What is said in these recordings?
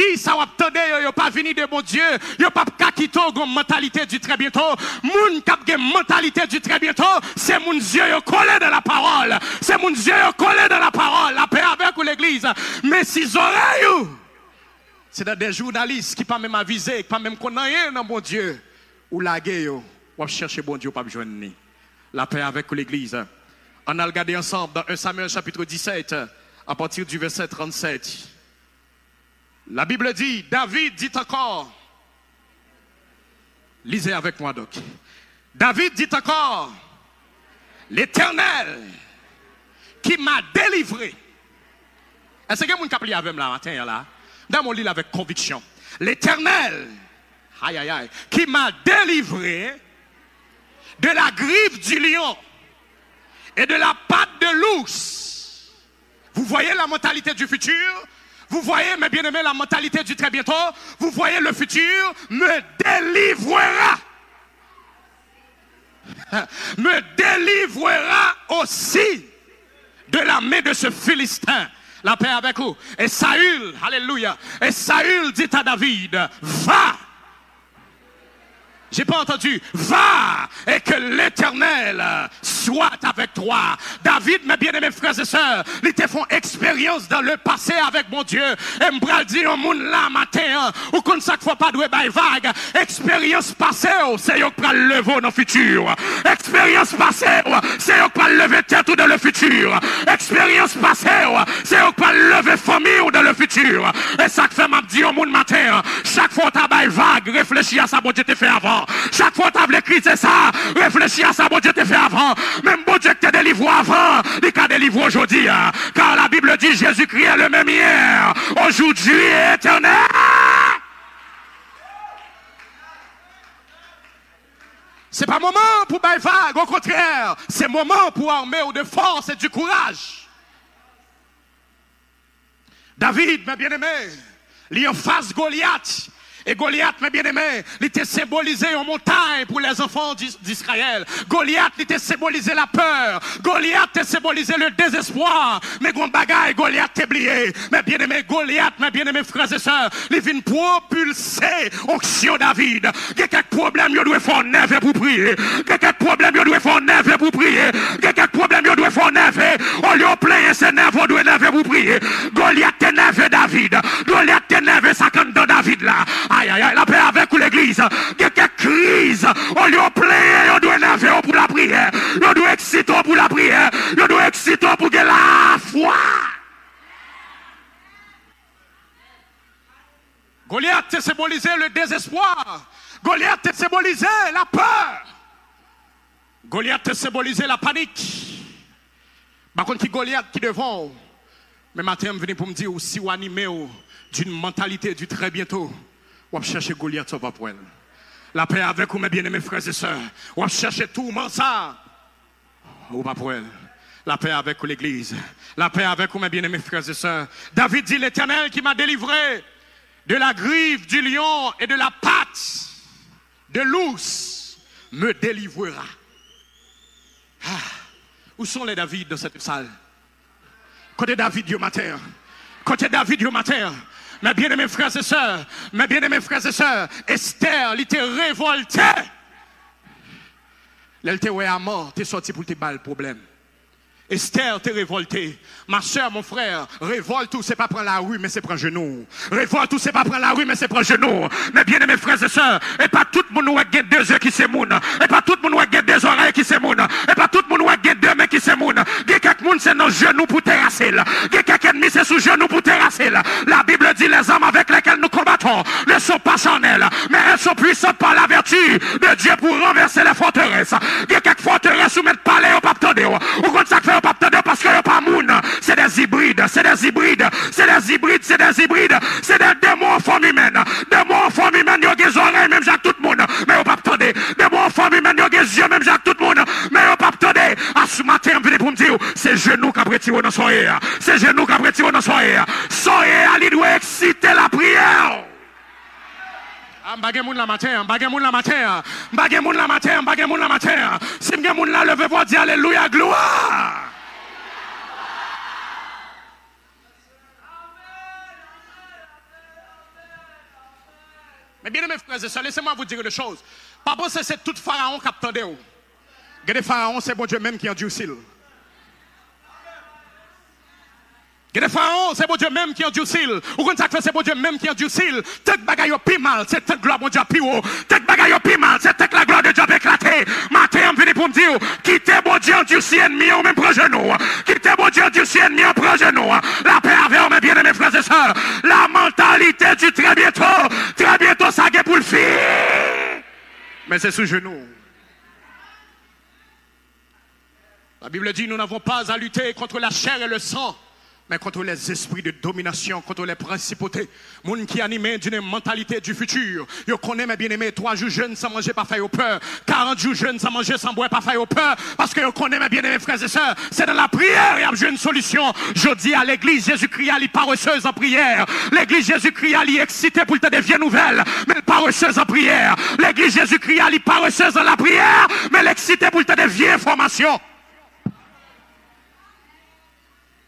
Si ça va attendre, yo pas venu de mon Dieu, yo pas quitter une mentalité du très bientôt. Moun k'ap gen mentalité du très bientôt, c'est mon Dieu yo collé dans la parole. C'est mon Dieu yo collé dans la parole, la paix avec ou l'église. Mais si oreilles, c'est des journalistes qui pas même avisé, qui pas même connaître dans mon Dieu ou la guerre, ou chercher bon Dieu pas joindre. La paix avec l'église. On a regardé ensemble dans 1 Samuel chapitre 17 à partir du verset 37. La Bible dit, David dit encore, lisez avec moi donc. David dit encore, l'Éternel qui m'a délivré. Est-ce que vous avez avec moi matin là? Dans mon livre avec conviction. L'Éternel, aïe aïe aïe, qui m'a délivré de la griffe du lion et de la patte de l'ours. Vous voyez la mentalité du futur? Vous voyez, mes bien-aimés, la mentalité du très bientôt? Vous voyez le futur? Me délivrera. Me délivrera aussi de la main de ce Philistin. La paix avec vous. Et Saül, alléluia. Et Saül dit à David, va. J'ai pas entendu. Va et que l'Éternel soit avec toi. David, mes bien-aimés frères et sœurs, ils te font expérience dans le passé avec mon Dieu. Et m'bral dit au monde là matin, ou qu'on chaque fois pas doué by vague. Expérience passée, c'est yo qui va lever dans le futur. Expérience passée, c'est yo qui va lever tête ou dans le futur. Expérience passée, c'est yo qui va lever famille ou dans le futur. Et ça que fait m'a dit au monde matin, chaque fois t'as by vague, réfléchis à ça bon Dieu te fait avant. Chaque fois que tu as voulu crier ça, réfléchis à ça, bon Dieu te fait avant. Même bon Dieu que te délivre avant, il t'a délivré aujourd'hui. Car la Bible dit Jésus-Christ est le même hier, aujourd'hui et éternel. C'est pas moment pour bailler vague, au contraire, c'est moment pour armer ou de force et du courage. David, mes bien-aimés, il en face Goliath. Et Goliath, mes bien-aimés, il était symbolisé en montagne pour les enfants d'Israël. Goliath, il était symbolisé la peur. Goliath, il symbolisé le désespoir. Mais grand bagaille, Goliath, t'es oublié. Mes bien-aimés, Goliath, mes bien-aimés frères et sœurs, il vient propulser onction David. Il y a quelques problèmes, il doit faire neuf pour prier. Il y a quelques problèmes, il doit faire neuf pour prier. Il y a quelques problèmes, il doit faire neuf. On lui a plein ses neuf, on doit neuf pour prier. Goliath, t'es neuf David. Goliath, t'es neuf 50 dans David là. Aïe, aïe, aïe, la paix avec l'église. Quelques crises, on lui a plein, on doit énerver pour la prière. On doit exciter pour la prière. On doit exciter pour que la foi. Goliath a symbolisé le désespoir. Goliath a symbolisé la peur. Goliath a symbolisé la panique. Par contre, Goliath qui devant. Mais matin, je viens pour me dire aussi ou animé d'une mentalité du très bientôt. On va chercher Goliath, ça va pour elle. La paix avec vous, mes bien-aimés frères et sœurs. On va chercher tout, ça. Ou pas pour elle. La paix avec vous, l'église. La paix avec vous, mes bien-aimés frères et sœurs. David dit, l'Éternel qui m'a délivré de la griffe du lion et de la patte de l'ours me délivrera. Ah, où sont les David dans cette salle? Côté David du matin. Côté David du matin. Mes bien-aimés frères et sœurs, mes bien-aimés frères et sœurs, Esther, elle était révoltée. Elle était à mort, t'es sorti pour te battre le problème. Esther, t'es révolté. Ma soeur, mon frère, révolte tout, c'est pas prendre la rue, mais c'est prendre genou. Révolte tout, c'est pas prendre la rue, mais c'est prendre genou. Mais bien aimés frères et sœurs, et pas tout le monde qui a deux yeux qui se moun. Et pas tout le monde qui a deux oreilles qui se moun. Et pas tout le monde qui a deux mains qui se moun. Il y a quelques monde c'est nos genoux pour terrasser. Il y a quelques ennemis c'est sous genoux pour terrasser. La Bible dit les armes avec lesquelles nous combattons ne sont pas charnelles, mais elles sont puissantes par la vertu de Dieu pour renverser les forteresses. Il y a quelques forteresses où mettre parler au pape tendé. Ou quand ça fait parce qu'il n'y a pas moun, c'est des hybrides, c'est des hybrides, c'est des hybrides, c'est des hybrides, c'est des démons en forme humaine. Démons en forme humaine, il y a des oreilles, même Jacques tout le monde, mais il n'y a pas attendez. Démons en forme humaine, il y a des yeux, même Jacques tout le monde, mais il n'y a pas attendez. À ce matin, je viens pour me dire, c'est genoux qui a retiré dans son air. C'est genoux qui a retiré dans son air. Son air, il doit exciter la prière. M'bagé moun la matin, m'bagé moun la matin, m'bagé moun la matin, m'bagé moun la matin. Si m'bagé moun la levez-vous dire alléluia, gloire. Mais bien mes frères et sœurs, laissez-moi vous dire une chose. Pas penser que c'est tout pharaon qui attendait. Regardez, pharaon, c'est bon Dieu même qui endurcit. Les pharaons, c'est bon Dieu même qui endurcit. Ou quand ça fait, c'est bon Dieu même qui endurcit. Tête bagaille pi mal, c'est tête gloire, mon Dieu, pi haut. Tête bagaille pi mal, c'est tête la gloire de Dieu éclatée. Matin, on vient pour me dire, quittez bon Dieu endurci ennemi, on même prend genou. Quittez bon Dieu endurci ennemi, on prend genou. La paix avec mes bien-aimés frères et sœurs. La mentalité du très bientôt, ça est pour le faire. Mais c'est sous genou. La Bible dit, nous n'avons pas à lutter contre la chair et le sang, mais contre les esprits de domination, contre les principautés. Moun qui animé d'une mentalité du futur. Yo connaît mes bien-aimés, 3 jours jeunes sans manger, pas faire au peur. 40 jours jeunes sans manger, sans boire, pas faire au peur. Parce que yo connaît mes bien-aimés frères et sœurs. C'est dans la prière, il y a une solution. Je dis à l'église, Jésus-Christ, elle est paresseuse en prière. L'église Jésus-Christ, elle est excitée pour te devenir nouvelle, mais elle paresseuse en prière. L'église Jésus-Christ, elle est paresseuse dans la prière, mais elle est excitée pour te devenir information.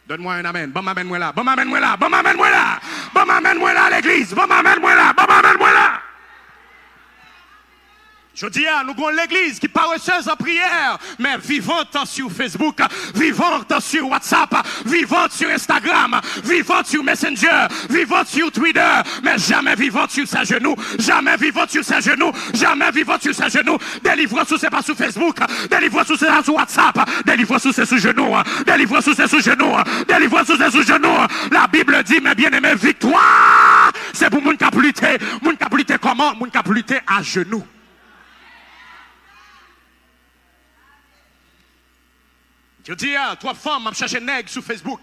Donne-moi un amen. Bon, amène-moi là. Bon, amène-moi là. Bon, amène-moi là. Bon, amène-moi là à l'église. Bon, amène-moi là. Bon, amène-moi là. Je dis à nous avons l'église qui paresseuse en prière, mais vivante sur Facebook, vivante sur WhatsApp, vivante sur Instagram, vivante sur Messenger, vivante sur Twitter, mais jamais vivante sur ses genoux, jamais vivante sur ses genoux, jamais vivante sur ses genoux. Délivrance sous c'est pas sur Facebook, délivrance sous c'est sur WhatsApp, délivrance sous c'est sous genoux, délivrance sous c'est sous genoux, délivrance sous c'est sous genoux. La Bible dit, mes bien-aimés, victoire, c'est pour moun qui a lutter. Moun qui a lutter comment? Moun qui a lutter à genoux. Je dis, 3 femmes à chercher nègre sur Facebook.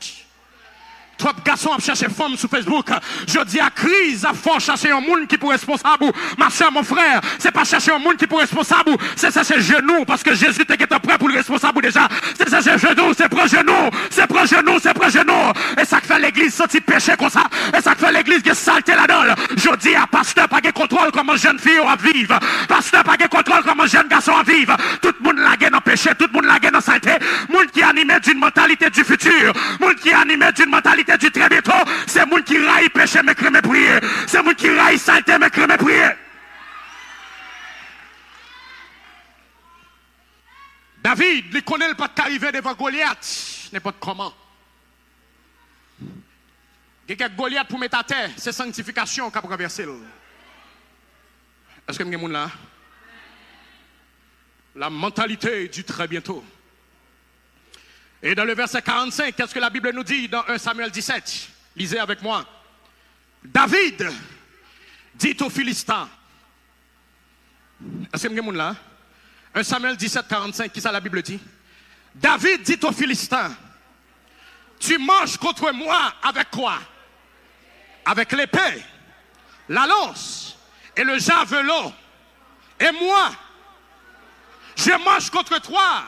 3 garçons à chercher femmes sur Facebook. Je dis à crise, à fort chercher un monde qui pour responsable. Ma soeur, mon frère, c'est pas chercher un monde qui pour responsable. C'est ça, c'est genou. Parce que Jésus était prêt pour le responsable déjà. C'est ça, c'est genou, c'est près genou. C'est près genou, c'est près genou. Et ça fait l'église sortir péché comme ça. Et ça fait l'église qui est saleté là-dedans. Je dis à pasteur, pas de contrôle comment jeune fille va vivre. Pasteur, pas de contrôle comment jeune garçon va vivre. Tout le monde la dans péché, tout le monde la dans saleté. Monde qui est animé d'une mentalité du futur. Monde qui est animé d'une mentalité du très bientôt, c'est moun qui raille péché mais crème prier. C'est moun qui raille saleté mais crème prier. David, il connaît le pas d'arriver devant Goliath, n'importe comment. Quelqu'un Goliath pour mettre à terre, c'est sanctification qu'a traversé. Est-ce que vous avez moun là? La mentalité du très bientôt. Et dans le verset 45, qu'est-ce que la Bible nous dit dans 1 Samuel 17? Lisez avec moi. David dit aux Philistins. Est-ce que vous avez là? 1 Samuel 17, 45, qui ça la Bible dit? David dit aux Philistins, tu marches contre moi avec quoi? Avec l'épée, la lance et le javelot. Et moi, je marche contre toi.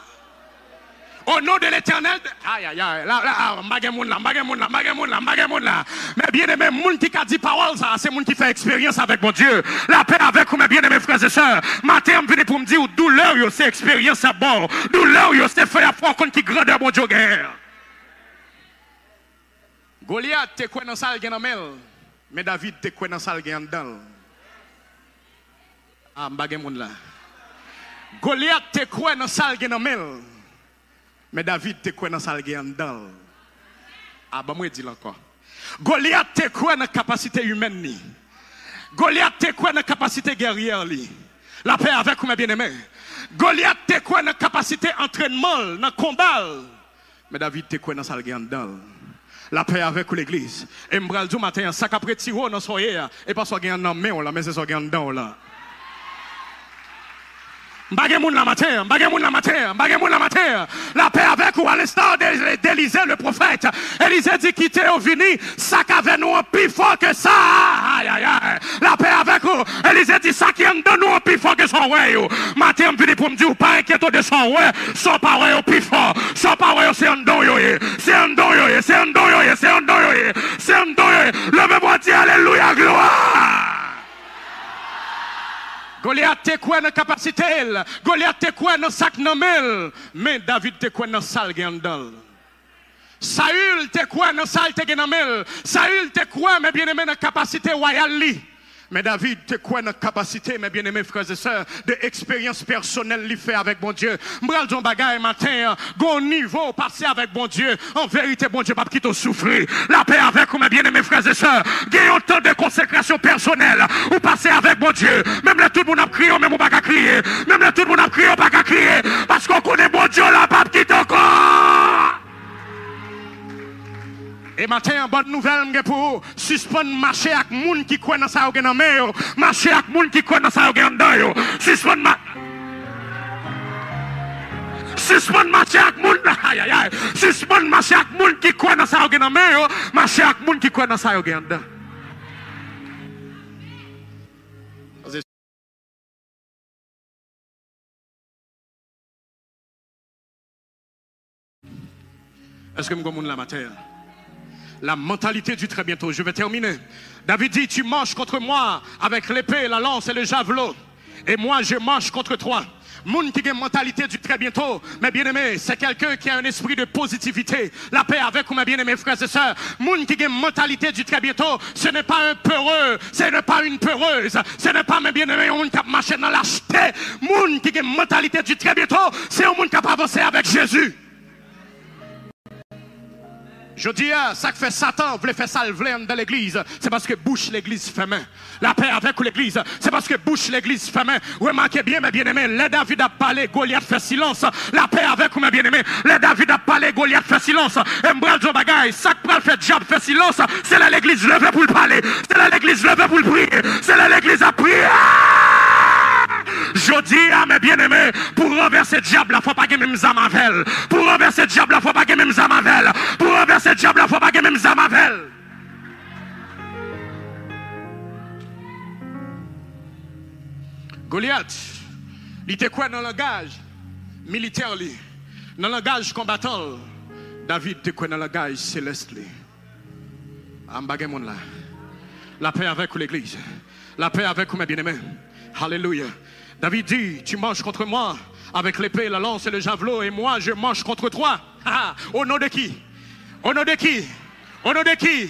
Au nom de l'Éternel, aïe aïe aïe, là, mais bien aimé, moun qui a dit parole, ça, c'est moun qui fait expérience avec mon Dieu. La paix avec vous, mes bien aimés frères et sœurs. Matin, je viens pour me dire, douleur, c'est expérience à bord. Douleur, c'est fait à fond contre qui grandeur, mon Dieu, guerre. Goliath, t'es quoi dans ça, mais David, t'es quoi dans ça, dedans. Ah, m'bagé moun là. Goliath, t'es quoi dans ça, mais David te quoi dans sa dedans. Ah, bah moi dis encore. Goliath te quoi dans capacité humaine ni. Goliath te quoi dans capacité guerrière li. La paix avec vous mes bien-aimés. Goliath te quoi dans capacité entraînement, dans combat. Mais David te quoi dans sa dedans. La paix avec l'église. Et m'bral du matin ça après tiro dans soyer et pas so gagne dans main là mais c'est so gagne dedans là. M'bagemoun la matin, m'bagemoun la matin, m'bagemoun la matin. La paix avec ou à l'instant d'Élisée le prophète. Élisée dit quitter au vini, ça qu'avait nous un plus fort que ça. Aïe aïe aïe. La paix avec vous. Élisée dit ça qui en donne nous un plus fort que son ouais. Matin m'vini pour me dire pas inquiète de son ouais, son parole au plus fort. Son parole c'est un don yo. C'est un don yo, c'est un don yo, c'est un don yo. C'est un don yo. Levez-moi dire alléluia gloire. Goliath te quoi dans capacité, Goliath te quoi dans sac namel, mais David te quoi dans salle gandal. Saül te quoi dans salle te namel, Saül te quoi mais bien aimé dans capacité royale li. Mais David, tu quoi notre capacité, mes bien-aimés frères et sœurs, de expérience personnelle lui fait avec bon Dieu. M'bral ton bagay matin, gon niveau passé avec bon Dieu. En vérité, bon Dieu, pas qui te souffrir. La paix avec vous, mes bien-aimés frères et sœurs. Gagnons autant de consécration personnelle. Ou passer avec bon Dieu. Même là, tout le monde a crié, même on pas qu'à crier. Même là, tout le monde a crié, on pas qu'à crier. Parce qu'on connaît bon Dieu, là, pas qui te encore. Et matin, bonne nouvelle pour suspendre marcher avec moun qui croit dans ça ou dans mer, marcher avec moun qui croit dans ça ou dans dedans. Suspendre marcher avec moun, aïe aïe aïe. Suspendre marcher avec moun qui croit dans ça ou dans mer, marcher avec moun qui croit dans ça ou dans dedans. Est-ce que nous sommes la matière? La mentalité du très bientôt. Je vais terminer. David dit, tu marches contre moi avec l'épée, la lance et le javelot. Et moi, je marche contre toi. Moun qui a une mentalité du très bientôt, mes bien-aimés, c'est quelqu'un qui a un esprit de positivité. La paix avec vous, mes bien-aimés frères et sœurs. Moun qui a une mentalité du très bientôt, ce n'est pas un peureux, ce n'est pas une peureuse, ce n'est pas, mes bien-aimés, un qui a marché dans l'acheter. Moun qui a une mentalité du très bientôt, c'est un moun qui a avancé avec Jésus. Je dis, ça que fait Satan, voulait faire ça dans l'église, c'est parce que bouche l'église fait main. La paix avec l'église, c'est parce que bouche l'église fait main. Remarquez bien, mes bien-aimés, les David a parlé, Goliath fait silence. La paix avec mes bien-aimés, les David a parlé, Goliath fait silence. Et m'bral John Bagay, ça que fait diable fait silence, c'est là l'église levée pour le parler. C'est là l'église levée pour le prier. C'est là l'église a prié. Je dis à mes bien-aimés, pour renverser le diable, il ne faut pas que même Zamavel. Pour renverser le diable, il ne faut pas que même Zamavel. Pour renverser le diable, il ne faut pas que même Zamavel. Goliath, il était quoi dans le langage militaire, dans le langage combattant. David était quoi dans le langage céleste. La paix avec l'église. La paix avec mes bien-aimés. Alléluia. David dit, tu marches contre moi avec l'épée, la lance et le javelot, et moi je marche contre toi. Au nom de qui? Au nom de qui? Au nom de qui?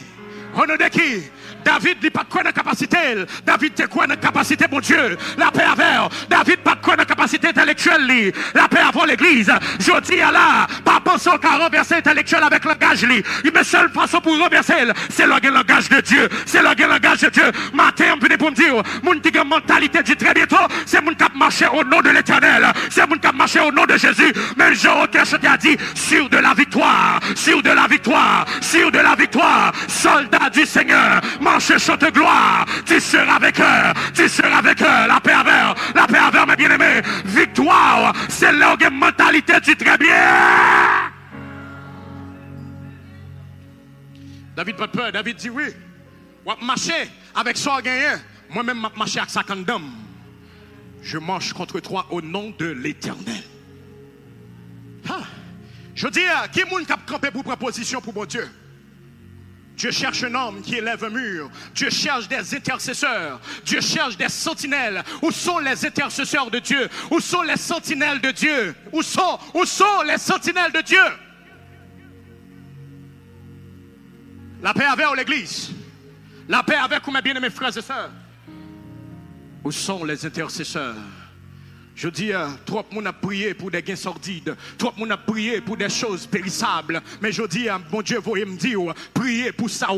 Au nom de qui? David n'est pas de quoi de capacité. David est quoi de capacité, mon Dieu? La paix avec. David pas de quoi de capacité intellectuelle. La paix avant l'église. Je dis à là, pas penser qu'à renverser intellectuel avec le langage. Il me seule façon pour renverser, c'est le langage de Dieu. C'est le langage de Dieu. Matin, on vient pour me dire, mon qui a mentalité du très bientôt, c'est mon qui a marché au nom de l'Éternel. C'est mon qui a marché au nom de Jésus. Mais Jean qui a dit, sûr de la victoire, sûr de la victoire, sûr de la victoire, soldat du Seigneur. Marche, chante gloire, tu seras avec eux, tu seras avec eux, la paix avec, mes bien-aimés, victoire, c'est leur mentalité du très bien. David pas peur, David dit oui, on va marcher avec ça gagné, moi-même je marcher avec ça quand d'homme. Je marche contre toi au nom de l'Éternel. Je dis, qui est le monde qui a campé pour proposition pour mon Dieu? Dieu cherche un homme qui élève un mur. Dieu cherche des intercesseurs. Dieu cherche des sentinelles. Où sont les intercesseurs de Dieu? Où sont les sentinelles de Dieu? Où sont les sentinelles de Dieu? La paix avec l'église. La paix avec mes bien-aimés frères et sœurs. Où sont les intercesseurs? Je dis, trop de monde a prié pour des gains sordides, trop de monde a prié pour des choses périssables. Mais je dis, mon Dieu, vous me dire, priez pour ça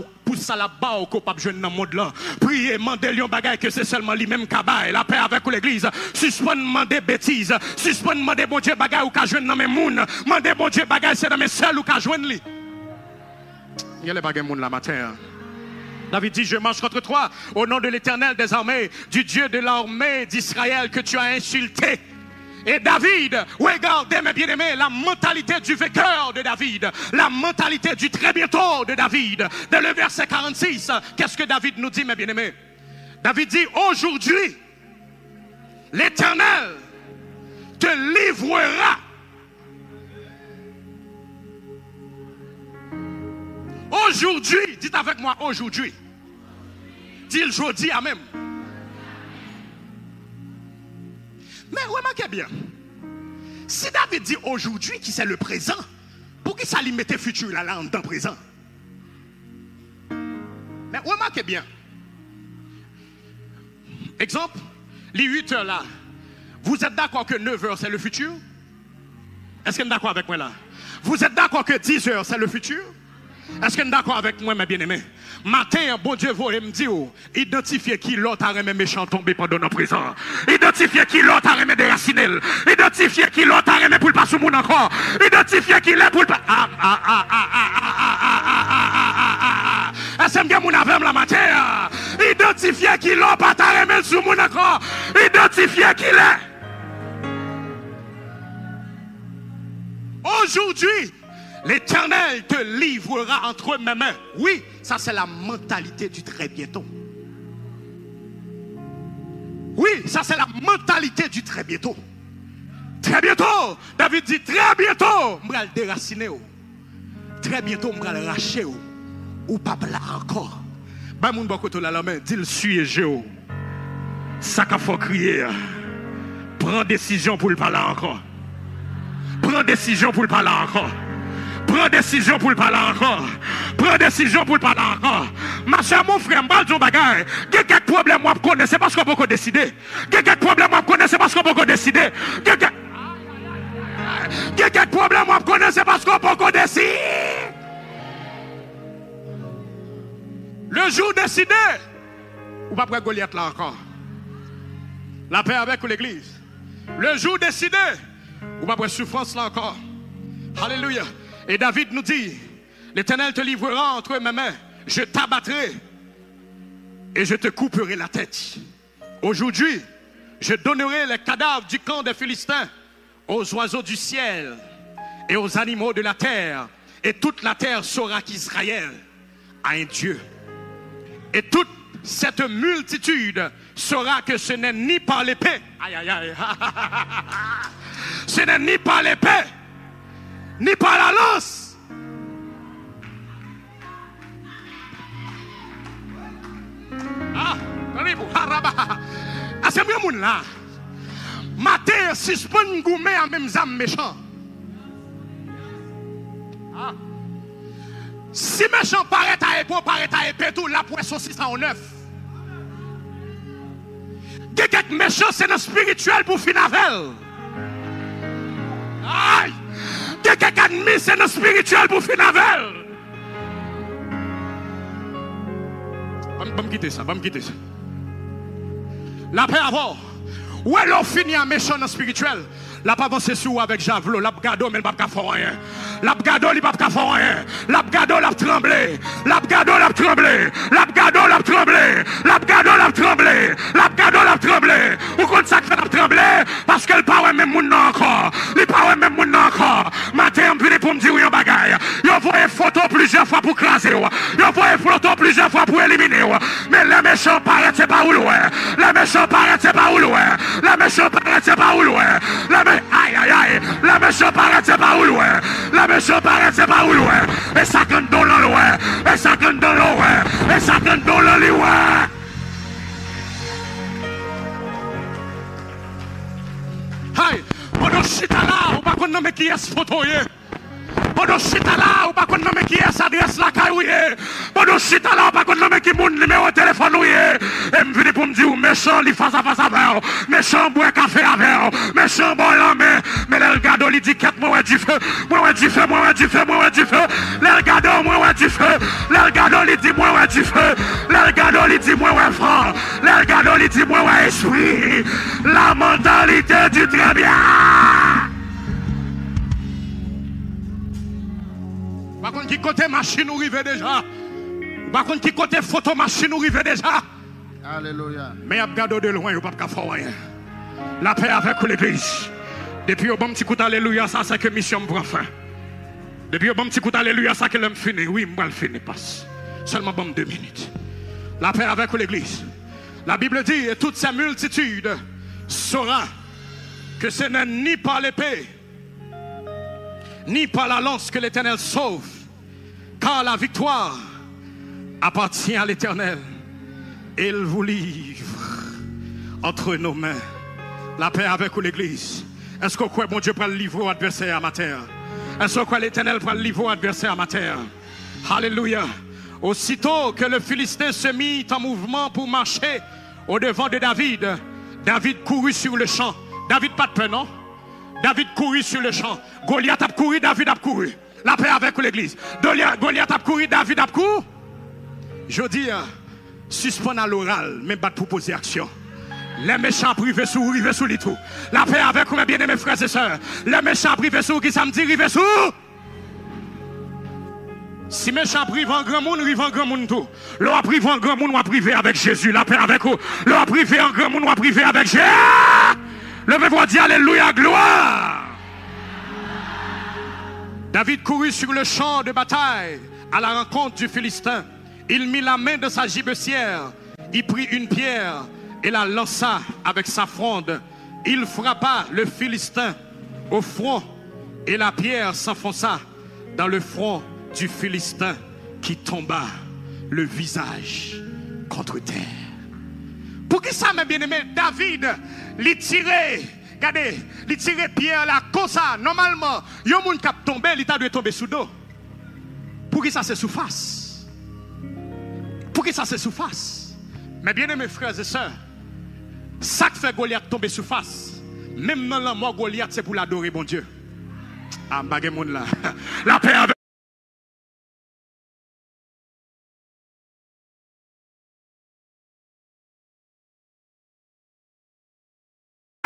là-bas, au capable jeune dans le monde là. Priez, mandez un bagage que c'est seulement lui-même qui a la paix avec l'église. Suspend demander bêtises, suspend demander bon Dieu bagage ou qu'a jeune dans mes moun. Mandez bon Dieu bagage c'est dans mes seuls ou qu'a jeune lui. Il y a les bagages moun la matin. David dit, je marche contre toi au nom de l'Éternel des armées, du Dieu de l'armée d'Israël que tu as insulté. Et David, regardez mes bien-aimés, la mentalité du vainqueur de David, la mentalité du très bientôt de David. Dans le verset 46, qu'est-ce que David nous dit, mes bien-aimés? David dit, aujourd'hui, l'Éternel te livrera. Aujourd'hui, dites avec moi aujourd'hui. Dis le jeudi à même. Mais remarquez bien, si David dit aujourd'hui qui c'est le présent, pour qui ça lui mettait futur là en temps présent? Mais remarquez bien, Exemple, les 8 heures là. Vous êtes d'accord que 9 heures c'est le futur? Est-ce que vous êtes d'accord avec moi là? Vous êtes d'accord que 10 heures c'est le futur? Est-ce que vous êtes d'accord avec moi, mes bien-aimés? Matin, bon Dieu, vous me dire, identifiez qui l'autre a remis méchant tombé pendant nos prisons. Identifiez qui l'autre a remis déraciné. Identifiez qui l'autre a remis pour le passer au monde encore. Identifiez qui l'est pour le passer. Est-ce que vous avez la matière? Identifiez qui l'autre a remis sur le monde encore. Identifiez qui l'est. Aujourd'hui, l'Éternel te livrera entre mes mains. Oui, ça c'est la mentalité du très bientôt. Oui, ça c'est la mentalité du très bientôt. Très bientôt, David dit très bientôt, je vais le déraciner. Très bientôt, je vais le racher. Ou pas là encore. Bah mon bokoto la main, dit le sujet. Ça qu'il faut crier. Prends décision pour le parler encore. Prends décision pour le parler encore. Prends décision pour le parler encore. Prends décision pour le parler encore. Ma soeur, mon frère, je vais bagaille. Il y a quelques problèmes, moi, je connais, c'est parce qu'on peut décider. Il y a quelques problèmes, moi, je connais, c'est parce qu'on peut décider. Il y a quelques problèmes, moi, je connais, c'est parce qu'on peut décider. Le jour décidé, ou pas près Goliath là encore. La paix avec l'église. Le jour décidé, ou pas près souffrance là encore. Alléluia. Et David nous dit, l'Éternel te livrera entre mes mains, je t'abattrai et je te couperai la tête. Aujourd'hui, je donnerai les cadavres du camp des Philistins aux oiseaux du ciel et aux animaux de la terre. Et toute la terre saura qu'Israël a un Dieu. Et toute cette multitude saura que ce n'est ni par l'épée, aïe aïe aïe, ce n'est ni par l'épée, ni par la lance. Ah, c'est bien moun là. Matin, si je peux ngoumer en même âme méchant. Si méchant paraît à épée, tout, la poisson 609. Quelqu'un méchant, c'est le spirituel pour Finavel. Aïe! Quelqu'un admis, c'est le spirituel pour Finavel. Va me quitter ça, va me quitter ça. La paix avant. Où est l'on finit en méchant dans spirituel? La pas avancé sur avec javelot, la gado mais il pas faire rien. La gado il pas faire rien. La gado l'a tremblé. La gado l'a tremblé. La gado l'a tremblé. La gado l'a tremblé. La gado l'a tremblé. Ou quand ça fait trembler parce que le pas même moun encore. Il pas même moun encore. Matin on vient pour me dire oui en bagaille. Yo voyé photo plusieurs fois pour craser. Yo voyé photo plusieurs fois pour éliminer. Mais les méchants paraît c'est pas où loin. Les méchants paraît c'est pas où loin. Les méchants paraît c'est pas où loin. Aïe aïe aïe, la méchante paraît c'est pas où loin, la méchante paraît c'est pas où loin, et ça compte dans le loin, et ça compte dans le loin, et ça compte dans le loin. Aïe, on a chita là, on va qu'on nomme qui est ce photo. Pendant chita là, ou pas qu'on nomme qui est adresse la caille. Pendant chita là, ou pas qu'on nomme qui mon numéro de téléphone. Et me vient pour me dire, méchant, il face à face avec. Méchant, boit café avec. Méchant, boit la main. Mais le regarde, il dit, qu'est-ce moi du feu. Moi du feu, moi du feu, moi du feu. Le regarde, moi du feu. Le regarde, il dit, moi du feu. Le regarde, il dit, moi franc. Le regarde, il dit, moi esprit. La mentalité du très bien. Par contre, qui côté machine nous arrive déjà. Par contre, qui côté photo machine nous arrive déjà. Alléluia. Mais il y a regardé de loin, il n'y a pas de faire rien. La paix avec l'église. Depuis au bon petit coup d'alléluia, ça c'est que mission me prend fin. Depuis au bon petit coup d'alléluia, ça que l'homme finit. Oui, moi le finir passe. Seulement bon 2 minutes. La paix avec l'église. La Bible dit, et toute sa multitude saura que ce n'est ni par l'épée, ni par la lance que l'Éternel sauve, car la victoire appartient à l'Éternel. Il vous livre entre nos mains. La paix avec l'église. Est-ce que quoi, mon Dieu, prend le livre adversaire à ma terre? Est-ce que quoi, l'Éternel prend le livre adversaire à ma terre? Alléluia. Aussitôt que le Philistin se mit en mouvement pour marcher Au devant de David, David courut sur le champ. David pas de peur, non? David courut sur le champ. Goliath a couru, David a couru. La paix avec l'église. Goliath a couru, David a couru. Je dis, suspend à l'oral, même pas pour poser action. Les méchants privés sous, rivés sous les trous. La paix avec vous, mes bien-aimés frères et sœurs. Les méchants privés sous, qui ça me dit, rivés sous? Si méchant privé en grand monde, rive en grand monde tout. L'on a privé en grand monde, on a privé avec Jésus. La paix avec vous. L'on a privé en grand monde, on a privé avec Jésus. Levez-vous, dire alléluia, gloire. David courut sur le champ de bataille à la rencontre du Philistin. Il mit la main de sa gibecière. Il prit une pierre et la lança avec sa fronde. Il frappa le Philistin au front et la pierre s'enfonça dans le front du Philistin qui tomba le visage contre terre. Pour qui ça, mes bien-aimés? David, il tirait, regardez, il tirait pierre là, comme ça. Normalement, il y a un monde qui a tombé, il a dû tomber sous dos. Pour qui ça, c'est sous face? Pour qui ça, c'est sous face? Mes bien-aimés frères et sœurs, ça qui fait Goliath tomber sous face, même dans la mort, Goliath, c'est pour l'adorer, bon Dieu. Ah, bagay moun là. La paix avec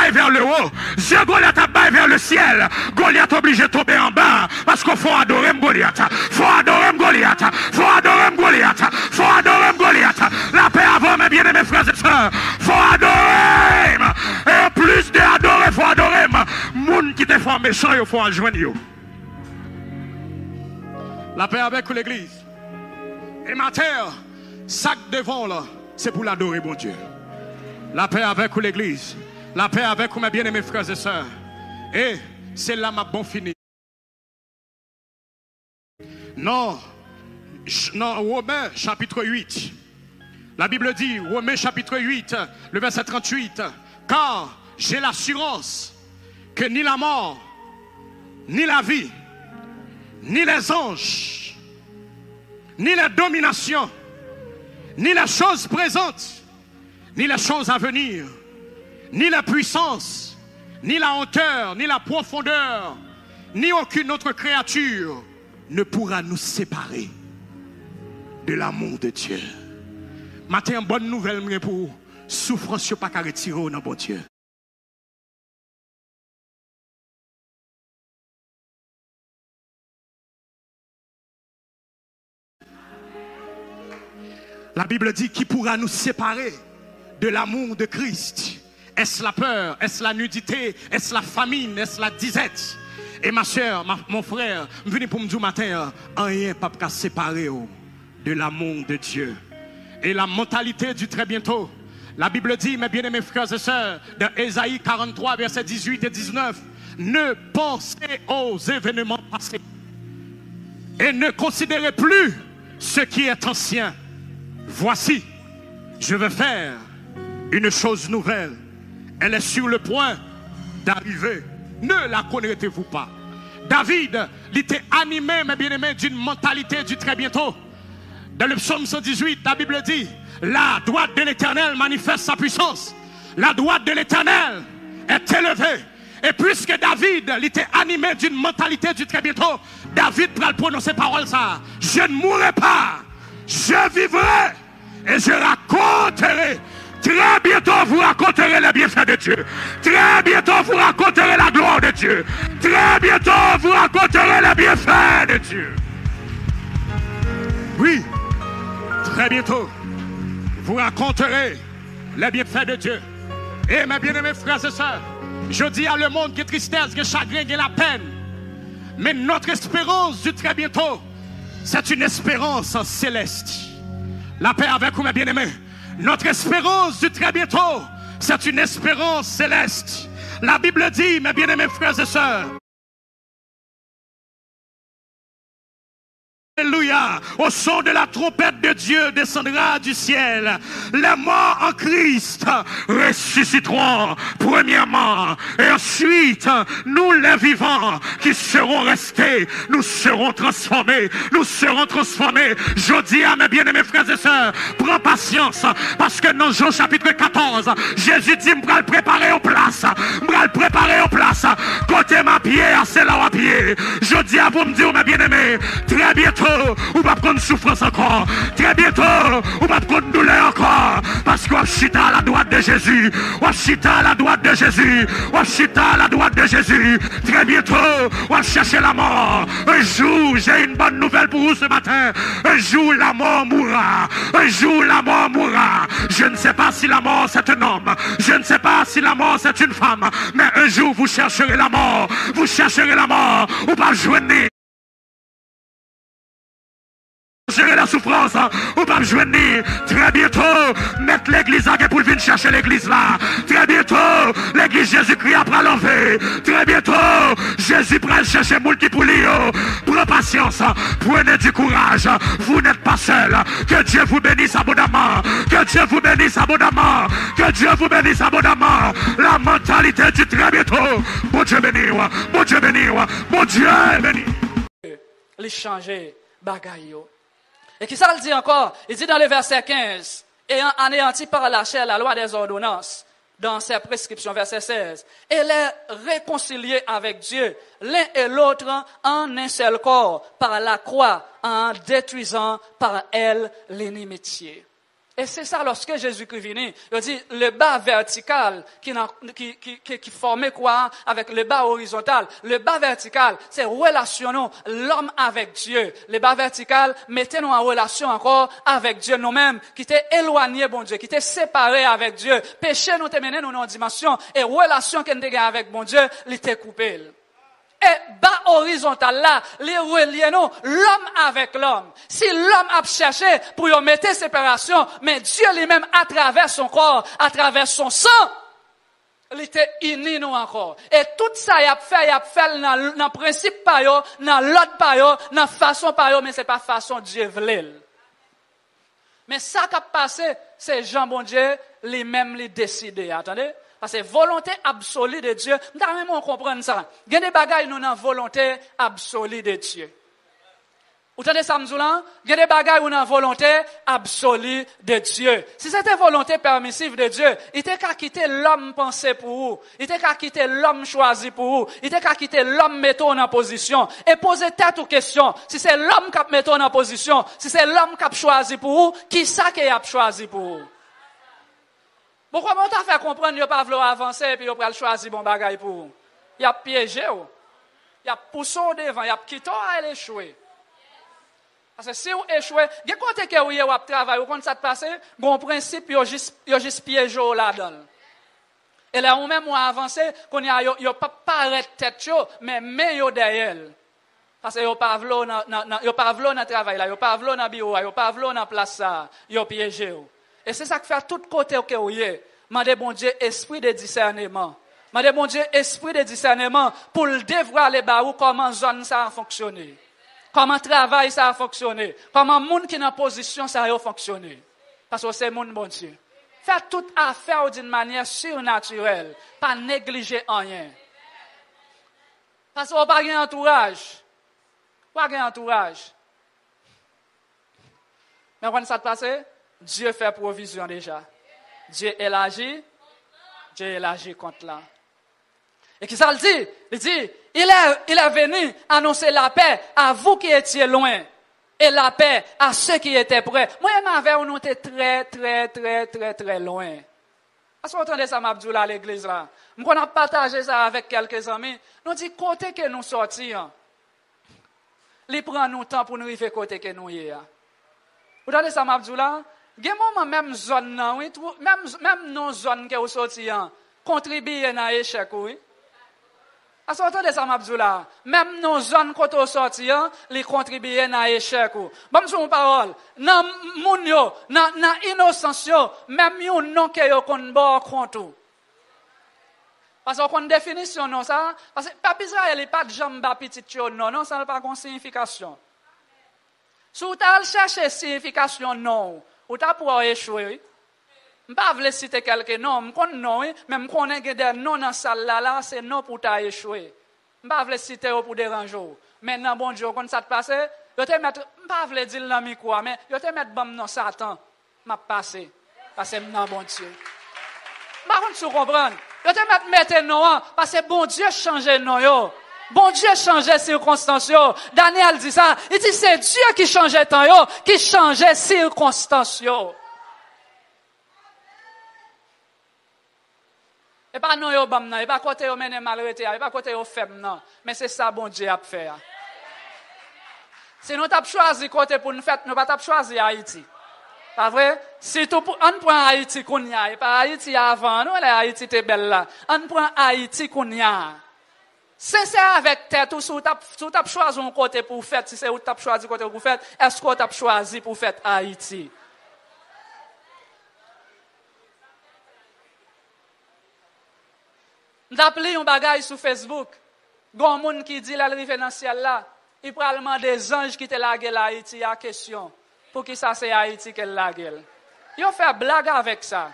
vers le haut, je Goliath a baillé vers le ciel. Goliath obligé de tomber en bas parce qu'il faut adorer Goliath. Faut adorer Goliath. Faut adorer Goliath. Faut adorer Goliath. La paix avant, mes bien-aimés frères et sœurs. Faut adorer. Et plus de adorer, faut adorer. Moun qui te font méchant, il faut en joindre. La paix avec l'église. Et ma terre, sac devant là, c'est pour l'adorer, bon Dieu. La paix avec l'église. La paix avec vous, mes bien-aimés frères et sœurs. Et c'est là ma bon fini. Non, Romains chapitre 8. La Bible dit, Romains chapitre 8, le verset 38. Car j'ai l'assurance que ni la mort, ni la vie, ni les anges, ni les dominations, ni les choses présentes, ni les choses à venir, ni la puissance, ni la hauteur, ni la profondeur, ni aucune autre créature ne pourra nous séparer de l'amour de Dieu. Matin, bonne nouvelle pour souffrance, pas qu'à retirer dans bon Dieu. La Bible dit qui pourra nous séparer de l'amour de Christ. Est-ce la peur? Est-ce la nudité? Est-ce la famine? Est-ce la disette? Et ma soeur, mon frère, je viens pour me dire matin, rien pas qu'à séparer de l'amour de Dieu. Et la mentalité du très bientôt. La Bible dit, mes bien-aimés frères et sœurs, dans Ésaïe 43, versets 18 et 19, ne pensez aux événements passés et ne considérez plus ce qui est ancien. Voici, je vais faire une chose nouvelle. Elle est sur le point d'arriver. Ne la connaissez-vous pas? David, il était animé, mes bien-aimés, d'une mentalité du très bientôt. Dans le psaume 118, la Bible dit, la droite de l'Éternel manifeste sa puissance. La droite de l'Éternel est élevée. Et puisque David, il était animé d'une mentalité du très bientôt, David pourra prononcer parole ça. Je ne mourrai pas, je vivrai et je raconterai. Très bientôt, vous raconterez les bienfaits de Dieu. Très bientôt, vous raconterez la gloire de Dieu. Très bientôt, vous raconterez les bienfaits de Dieu. Oui, très bientôt, vous raconterez les bienfaits de Dieu. Et mes bien-aimés frères et sœurs, je dis à le monde qui est tristesse, qui est chagrin, qui est la peine. Mais notre espérance du très bientôt, c'est une espérance céleste. La paix avec vous, mes bien-aimés. Notre espérance du très bientôt, c'est une espérance céleste. La Bible dit, mes bien-aimés frères et sœurs, Alléluia. Au son de la trompette de Dieu descendra du ciel. Les morts en Christ ressusciteront premièrement. Et ensuite, nous les vivants qui serons restés, nous serons transformés. Nous serons transformés. Je dis à mes bien-aimés frères et sœurs, prends patience. Parce que dans Jean chapitre 14, Jésus dit, je vais le préparer en place. Je vais le préparer en place. Côté ma pied, c'est là à pied. Je dis à vous me dire, mes bien-aimés, très bientôt, ou pas prendre souffrance encore. Très bientôt, ou pas prendre douleur encore. Parce qu'on chita à la droite de Jésus. On chita à la droite de Jésus. On chita à la droite de Jésus. Très bientôt, on va chercher la mort. Un jour, j'ai une bonne nouvelle pour vous ce matin. Un jour, la mort mourra. Un jour, la mort mourra. Je ne sais pas si la mort c'est un homme. Je ne sais pas si la mort c'est une femme. Mais un jour, vous chercherez la mort. Vous chercherez la mort. Ou pas joindre. Gérer la souffrance, ou pas me joindre. Très bientôt, mettre l'église à pour venir chercher l'église là. Très bientôt, l'église Jésus-Christ après l'enlever. Très bientôt, Jésus prend chercher multiplio. Prenez patience, prenez du courage. Vous n'êtes pas seul. Que Dieu vous bénisse abondamment. Que Dieu vous bénisse abondamment. Que Dieu vous bénisse abondamment. La mentalité du très bientôt. Bon Dieu béni, bon Dieu béni, bon Dieu béni. Les changer, bagaille. Et qui ça le dit encore? Il dit dans le verset 15, ayant anéanti par la chair la loi des ordonnances, dans ses prescriptions, verset 16, et les réconcilier avec Dieu, l'un et l'autre en un seul corps, par la croix, en détruisant par elle l'inimitié. Et c'est ça, lorsque Jésus-Christ vient, il dit, le bas vertical qui formait quoi avec le bas horizontal. Le bas vertical, c'est relationnons l'homme avec Dieu. Le bas vertical, mettez-nous en relation encore avec Dieu nous-mêmes, qui était éloigné, bon Dieu, qui était séparé avec Dieu. Péché nous te mené nous dans une dimension, et relation qu'on a avec bon Dieu, il était coupé. Et bas horizontal là, les relier nous, l'homme avec l'homme. Si l'homme a cherché pour y mettre séparation, mais Dieu lui-même à travers son corps, à travers son sang, il était uni nous encore. Et tout ça, il a fait dans principe par yo, dans l'autre par yo, dans façon par yo, mais c'est pas façon Dieu voulait. Mais ça qui a passé, c'est Jean bon Dieu, lui-même lui décidé. Attendez? Parce que volonté absolue de Dieu, nous devons même comprendre ça. Il y a des bagailles nous dans volonté absolue de Dieu. Vous entendez ça, m'zoulan? Il y a des bagailles nous dans volonté absolue de Dieu. Si c'était volonté permissive de Dieu, il était qu'à quitter l'homme pensé pour vous. Il était qu'à quitter l'homme choisi pour vous. Il était qu'à quitter l'homme mettre en position. Et poser tête aux questions. Si c'est l'homme qui met en position, si c'est l'homme qui a choisi pour vous, qui ça qui a choisi pour vous? Pourquoi on t'a fait comprendre qu'il n'y a pas voulu avancer et puis il a choisi bon bagaille pour vous? Il a piégé, il a poussé devant, il a quitté à échouer. Parce que si vous échouez, il y a côté que vous avez travaillé, quand ça te passe, bon principe, il y a juste piégé là-dedans. Et là, on même avancé, qu'on y a pas paraître tête, mais yo derrière. Parce que yo pas voulu dans le travail là, yo pas voulu dans le bureau, yo pas voulu dans la place ça, yo piégé. Et c'est ça qui fait tout côté que vous avez. Mandez bon Dieu esprit de discernement. Mandez bon Dieu esprit de discernement pour le dévoiler les barreaux comment zone ça a fonctionné. Comment travail ça a fonctionné. Comment monde qui est en position ça a fonctionné. Parce que c'est mon bon Dieu. Faites toute affaire d'une manière surnaturelle. Pas négliger rien. Parce qu'on n'a pas un entourage. Pas un entourage. Mais quand ça te passe, Dieu fait provision déjà. Dieu élargit. Dieu élargit contre là. Et qui ça le dit? Il dit, il est venu annoncer la paix à vous qui étiez loin. Et la paix à ceux qui étaient près. Moi, on était très loin. Est-ce que vous entendez ça, Mabdou, là, à l'église, là? On a partagé ça avec quelques amis. Nous dit, côté que nous sortions, il prend nous temps pour nous arriver côté que nous y est. Vous entendez ça, Mabdou, là? Il y a un moment, même zone, oui, même nos zones que vous sortez, contribuent à l'échec, oui. Est-ce que vous entendez ça, Mabdoula? Même nos zones que vous sortez, les contribuent à l'échec. Bon, je vous parole. Dans mon yo, dans innocence, même yo non que yo kon bo compte. Parce qu'on définition non ça, parce que peuple Israël n'est pas de jambe petit non, ça n'a pas de signification. Si vous allez chercher signification non, vous allez pouvoir échouer. Je ne vais pas citer quelqu'un non, je connais non, mais je connais que des non dans la salle là, c'est non pour échouer. Je ne vais pas citer pour déranger. Maintenant, bon Dieu, quand ça te passe, je te mettre, je ne vais pas dire dans le micro, mais je te mettre bam dans Satan, je vais passer. Parce que non, bon Dieu. Par contre, tu comprends? Je te mettre non, parce que bon Dieu change non. Bon Dieu change les circonstances. Daniel dit ça. Il dit c'est Dieu qui changeait temps, qui changeait les circonstances. Et pas non, et pas côté yo mène malreté, et pas côté yo faible, non. Mais c'est ça, bon Dieu a fait. Si nous avons choisi côté pour nous faire, nous n'avons pas choisi Haïti. Pas vrai? Si on prend Haïti qu'on y a, et pas Haïti avant, nous, Haïti était belle là. On prend Haïti qu'on y a. Sincère avec tête, ou si vous avez choisi un côté pour faire, si c'est où tu as choisi côté pour faire, est-ce que tu as choisi pour faire Haïti? D'après un bagage sur Facebook, il y a un monde qui dit l'arrivée dans le ciel là, il probablement des anges qui te laguent Haïti à question. Pour qui ça c'est Haïti qu'elle lague? Ils ont fait blague avec ça.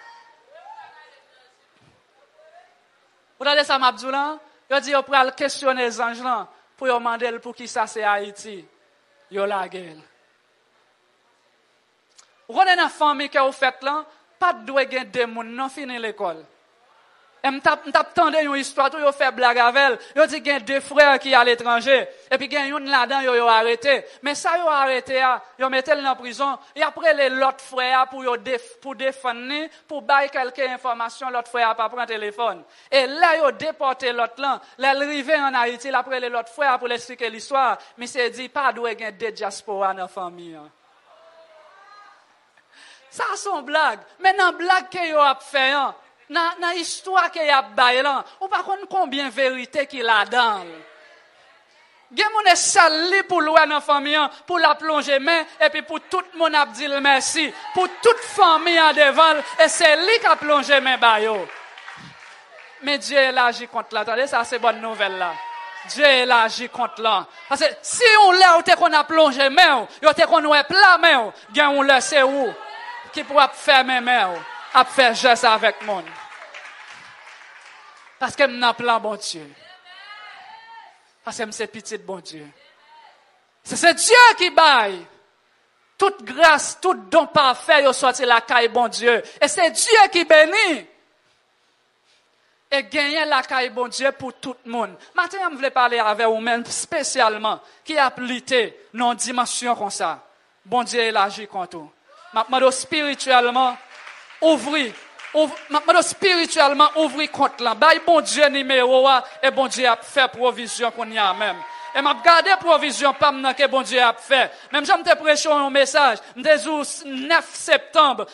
Vous regardez ça, Mabdoulan? Ils ont dit qu'ils pourraient questionner les anges là pour demander pour qui ça c'est Haïti. Ils ont lague. Vous regardez dans la famille que vous faites là, pas de doué de démon, non fini l'école. Et m't'attendais une histoire, tout yo fait blague avec elle. Yo dit qu'il y a deux frères qui à l'étranger. Et puis il y a une là-dedans, yo arrêté. Mais ça yo arrêté, yo mettait dans la prison. Et après les l'autre frère pour défendre, pour bailler quelques informations, l'autre frère pas prendre téléphone. Et là yo déporté l'autre là. L'arrivée en Haïti, après les l'autre frère pour l'expliquer l'histoire. Mais c'est dit pas doit y des diaspora dans la famille. Ça son blague. Maintenant blague que yo a fait. Dans l'histoire qu'il y a là, ou pas combien de vérité qu'il a dans. Il y a des gens salés pour louer dans la famille, pour la plonger main, et puis pour tout le monde a dit merci. Pour toute famille en devant, et c'est lui qui a plongé main. Mais Dieu est agi contre là. Attendez, ça c'est bonne nouvelle là. Dieu est agi contre là. Parce que si on l'a, on a plongé main, on a plat main, on l'a c'est où qui pourra faire main. À faire geste avec le monde. Parce que je suis plan bon Dieu. Parce que je suis petit bon Dieu. C'est Dieu qui baille. Toute grâce, tout don parfait, il sorti la caille bon Dieu. Et c'est Dieu qui bénit. Et gagner la caille bon Dieu pour tout le monde. Maintenant, je voulais parler avec vous-même spécialement, qui a plité dans une dimension comme ça. Bon Dieu, il agit contre vous. Maintenant, spirituellement, ouvrir compte là. Bail bon Dieu numéro 1 et bon Dieu a fait provision qu'on y a même. Et m'a gardé provision pas maintenant que bon Dieu a fait. Même j'aime te prêcher un message, m'te 9 septembre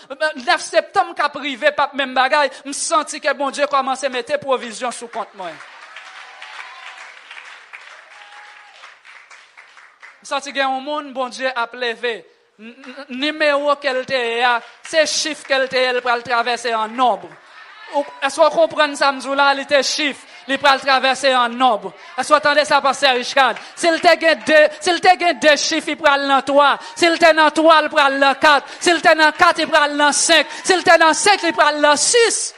qu'a privé pas même bagaille, me senti que bon Dieu commence à mettre provision sous compte moi. Me senti que un monde bon Dieu a levé. Numéro qu'elle te a, c'est chiffre qu'elle te elle pour traverser en nombre. Est-ce qu'on comprend ça m'zoula, il te chiffre, il pour traverser en nombre. Est-ce qu'on entendait ça passer Richard? S'il te gagne deux chiffres, il prend dans 3. S'il te dans 3, il prend dans 4. S'il te dans 4, il prend dans 5. S'il te dans 5, il prend dans 6.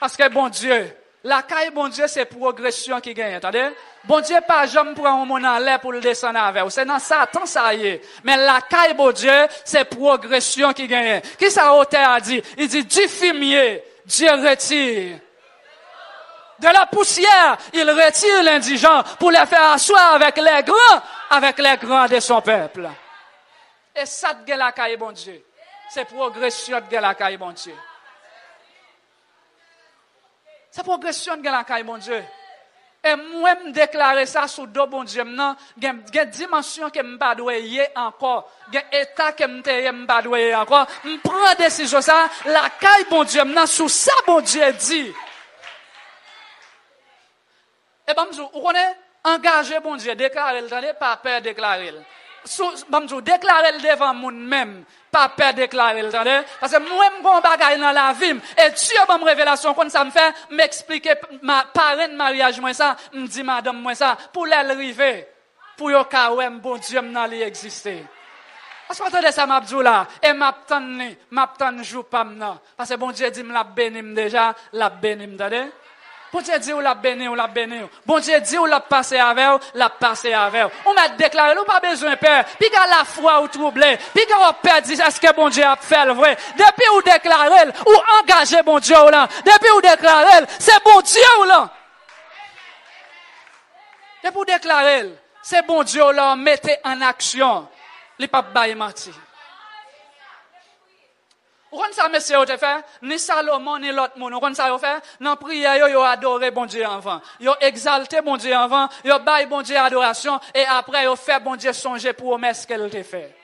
Parce que bon Dieu, la caille bon Dieu, c'est progression qui gagne, attendez? Bon Dieu, pas jamais prend un monde en l'air pour le descendre avec vous. C'est dans Satan, ça y est. Mais la caille bon Dieu, c'est progression qui gagne. Qui ça auteur a dit? Il dit, du fumier, Dieu retire. De la poussière, il retire l'indigent pour les faire asseoir avec les grands de son peuple. Et ça de la caille bon Dieu. C'est progression de la caille bon Dieu. C'est progression de la caille bon Dieu. Et moi, je déclare ça sous deux bon Dieu. Il y a une dimension que je ne peux pas douer encore. Il y a un état que je ne peux pas douer encore. Je prends décision ça. La caille bon Dieu, sous ça bon Dieu dit. Et bien, vous connaissez, engager bon Dieu, déclarer le pas peur déclarer. Déclarer le devant mon même, pas peur déclarer le parce que moi je gon bagaille dans la vie et Dieu m'a révélation quand ça me fait m'expliquer ma parrain de mariage moi ça, me dit madame moi ça pour l'arriver. pour yo ka wè bon Dieu m'nan li exister. Parce que attendez ça m'abdou là et m'attend jou pam nan parce que bon Dieu dit m'la bénim déjà, la bénim t'entendez? Bon Dieu dit ou la béni ou la béni. Bon Dieu dit ou la passer avec, la passer avec. On m'a déclaré, ou pas besoin peur. Puis quand la foi ou troublé, puis quand on perd dit est-ce que bon Dieu a fait le vrai. Depuis ou déclaré ou engagé bon Dieu ou là. Depuis ou déclaré, c'est bon Dieu ou là. Depuis ou déclaré, c'est bon Dieu ou là, mettez en action. Les papes baille menti. Vous connaissez ça, monsieur, vous fait? Ni Salomon, ni l'autre monde. Vous connaissez ça, vous fait? Dans la prière, vous adoré bon Dieu avant. Vous exalté bon Dieu avant. Vous baille bon Dieu adoration. Et après, vous fait bon Dieu songer promesse qu'elle t'a fait.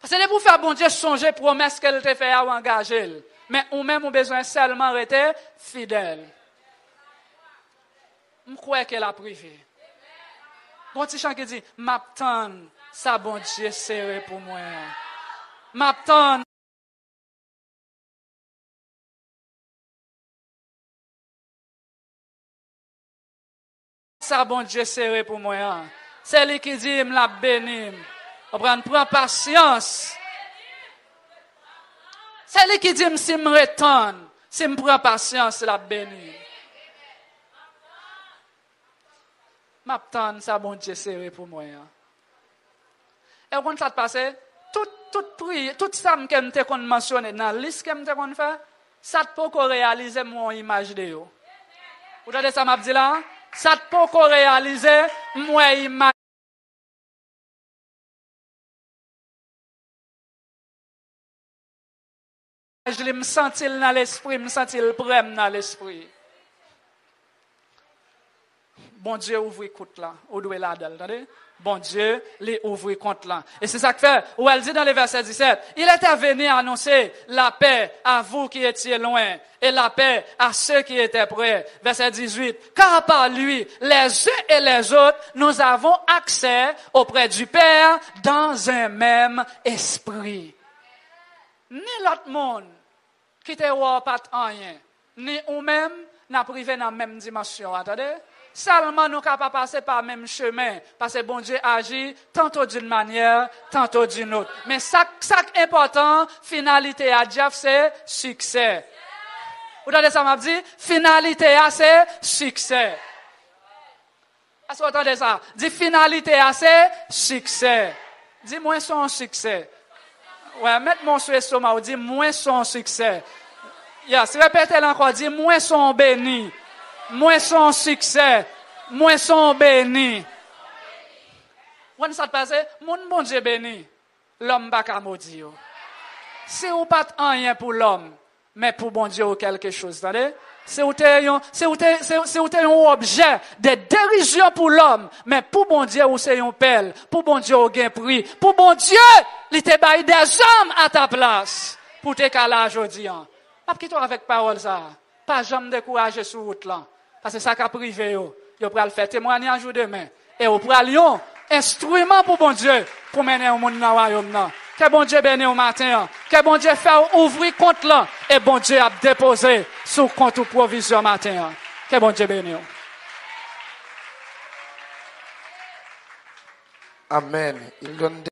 Parce que pour faire bon Dieu songer promesse qu'elle t'a fait, vous engagez. Mais ou même, vous besoin seulement rester fidèle. Je crois qu'elle a privé. Bon petit chant qui dit, m'attend, ça bon Dieu serré pour moi. M'attend. Ça bon Dieu serré pour moi. C'est lui qui dit, me la béni. On prend patience. C'est lui qui dit, si me retend, si me prend patience, la béni. M'attend, ça bon Dieu serré pour moi. Et quand ça te passe, tout prière, tout ça que je t'ai mentionné dans la liste que je t'ai fait, ça te peut réaliser mon image de vous. Vous entendez ça m'a dit là? Ça te peut réaliser mon image. Je me sens dans l'esprit, me sens prêt dans l'esprit. Bon Dieu ouvre compte là, ou doit là attendez? Bon Dieu les ouvre compte là. Et c'est ça que fait, où elle dit dans le verset 17, il était venu annoncer la paix à vous qui étiez loin et la paix à ceux qui étaient près. Verset 18, car par lui, les uns et les autres, nous avons accès auprès du Père dans un même esprit. Ni l'autre monde qui te voit pas rien, ni ou même n'a privé dans la même dimension, attendez? Seulement nous capables de passer par le même chemin, parce que bon Dieu agit tantôt d'une manière, tantôt d'une autre. Mais ça important, finalité à Dieu, c'est succès. Vous entendez ça m'a dit? Finalité à c'est succès. Est-ce que vous entendez ça? Dis finalité à c'est succès. Dis-moi son succès. Ouais, mettez mon sur l'estomac, dis moi son succès. Yes, répétez-le encore, dis moi son béni. Moi son succès, moi son béni. Quand ça te passe, mon bon Dieu béni, l'homme pas qu'à maudire. Si ou pas rien pour l'homme, mais pour bon Dieu quelque chose, attendez? C'est un objet de dérision pour l'homme, mais pour bon Dieu c'est un pelle, pour bon Dieu au gain prix, pour bon Dieu, il te baille des hommes à ta place pour te caler aujourd'hui. Pas quitter avec parole ça. Pas jamais décourager sur route là. Parce que ça qu'a privé yo pourra le faire témoignage demain et au pourra lion instrument pour bon Dieu pour mener au monde dans royaume là. Que bon Dieu bénisse au matin, que bon Dieu fait ouvrir compte là et bon Dieu a déposé sous compte ou provision matin. Que bon Dieu bénisse. Amen. Il donne